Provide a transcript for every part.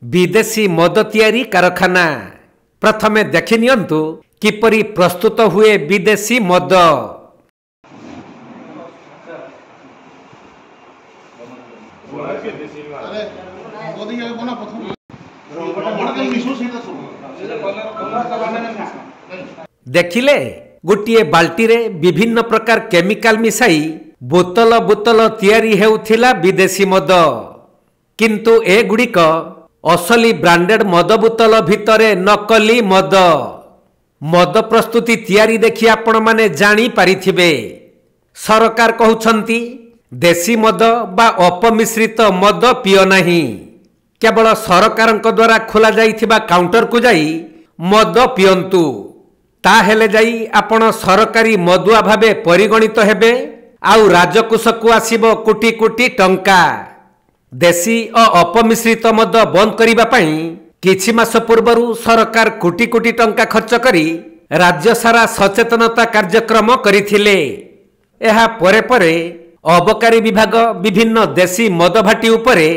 विदेशी मद तैयारी कारखाना प्रथमे देखि नियंतु किपरि प्रस्तुत हुए विदेशी मद। देखिले गोटे बाल्टी रे विभिन्न प्रकार केमिकल मिसाई बोतल बोतल तैयारी हेउथिला विदेशी मद, किंतु ए गुड़िक असली ब्रांडेड मद बोतल भितरे नकली मद। मद प्रस्तुति तैयारी देखि आपण माने जानी पारिथिबे। सरकार कहउछंती देशी मद बा अपमिश्रित मद पियो नहीं, केवल सरकारक द्वारा खोला जाइथिबा काउंटर को जाई मद पियंतु, ताहेले जाई आपण सरकारी मदुआ भावे परिगणित हेबे आउ राजकोष को आसीबो कोटी कोटी टंका। देशी और अपमिश्रित मद बंद करिबा पई किछि मास पूर्वरु सरकार कोटी कोटी टंका खर्च करी राज्य सारा सचेतनता कार्यक्रम करिथिले। एहा परे परे अबकारी विभाग विभिन्न देशी मद भाटी उपरे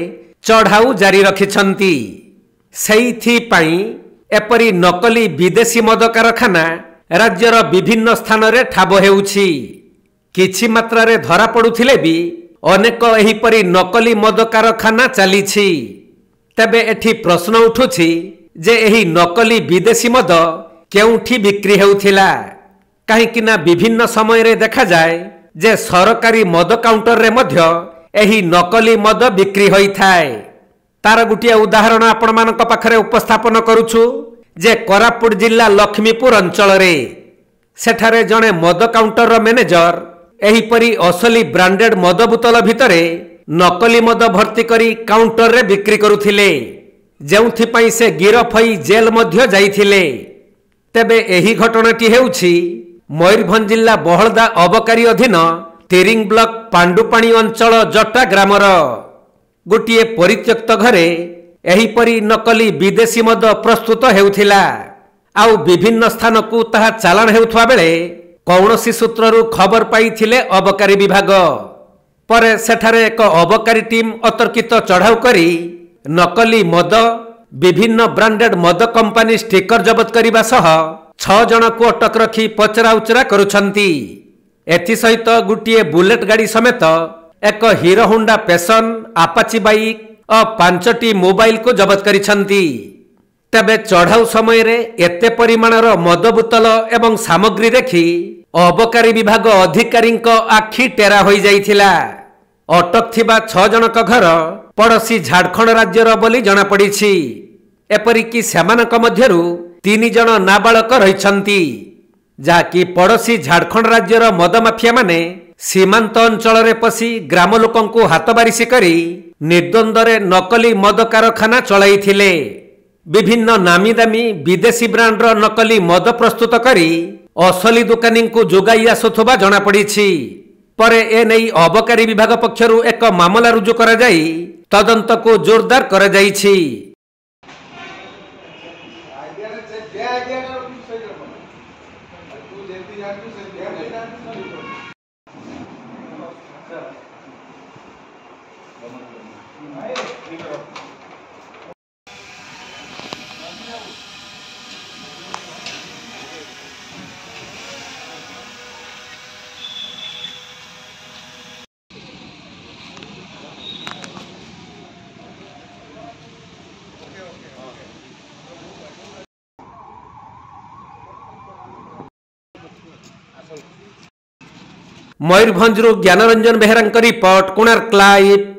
चढ़ाऊ जारी रखिछंती। सेइथि पई एपरी नकली विदेशी मद कारखाना राज्यर विभिन्न स्थान रे ठाब हेउछि। किछि मात्रा रे धरा पडुथिले भी अनेक एहिपरि नकली मद कारखाना चलीछि। तबे एठी प्रश्न उठुछि जे एही नकली विदेशी मद केउठी बिक्री हेउथिला, काहेकिना विभिन्न समय रे देखा जाए जे सरकारी मद काउंटर रे मध्य एही नकली मद बिक्री होइथाय। तार गुटिया उदाहरण आपण मानक पाखरे उपस्थापन करूछु जे कोरापुट जिल्ला लक्ष्मीपुर अंचल रे सेठारे जणे मद काउंटर रो मैनेजर एहिपरि असली ब्रांडेड मद बोतल भितरे नकली मद भर्ती करी काउंटर रे बिक्री करुथिले, जेउथि पई से गिरफ होई जेल मध्य जाइथिले। तेबे एही घटनाटी हेउछि मयूरभंज जिल्ला बहलदा अबकारी अधीन तिरिंग ब्लॉक पांडुपाणी अंचल जटा ग्रामर गोटिए परित्यक्त घरे एहिपरि नकली विदेशी मद प्रस्तुत हेउथिला। आउ विभिन्न स्थान को ताहा चालान हेउथवा बेले कौनसी सूत्ररु खबर पाइथिले अबकारी विभाग। परे सेठारे एक अबकारी टीम अतर्कित चढ़ाऊ करी नकली मद विभिन्न ब्रांडेड मद कंपनी स्टिकर जबत करिबा सह 6 जन को अटक रखी पचरा उचरा करुछंती। एथि सहित गुटिए बुलेट गाड़ी समेत एक hero Honda passion, Apache bike और 5टी मोबाइल को जबत करिछंती। तबे चढ़ाऊ समय रे एते परिमाणर मद बोतल एवं सामग्री देखि अबकारी विभाग अधिकारी आखि टेरा होई जाइथिला। अटक थिबा 6 जनक घर पड़ोसी झारखंड राज्यर बोली जना पड़िछि। एपरिकी सेमानक मध्यरु 3 जन नाबालक रहिछंती, जाकि पड़ोसी झारखंड राज्यर मद माफिया माने सीमांत अंचल रे पसी ग्राम लोकंकु हातबारिसी करी निर्द्वंदरे नकली मद कारखाना चलाइथिले। विभिन्न नामी दामी विदेशी ब्रांडर नकली मद प्रस्तुत करी असली दुकानी को जोगाई आसुथबा जना पड़िछि। परे ए नै अबकारी विभाग पक्षरु एक मामला रुजु करा जाई तदंत को जोरदार करा जाइछि। Mayurbhanj Gyanranjan Behera report, Konark live.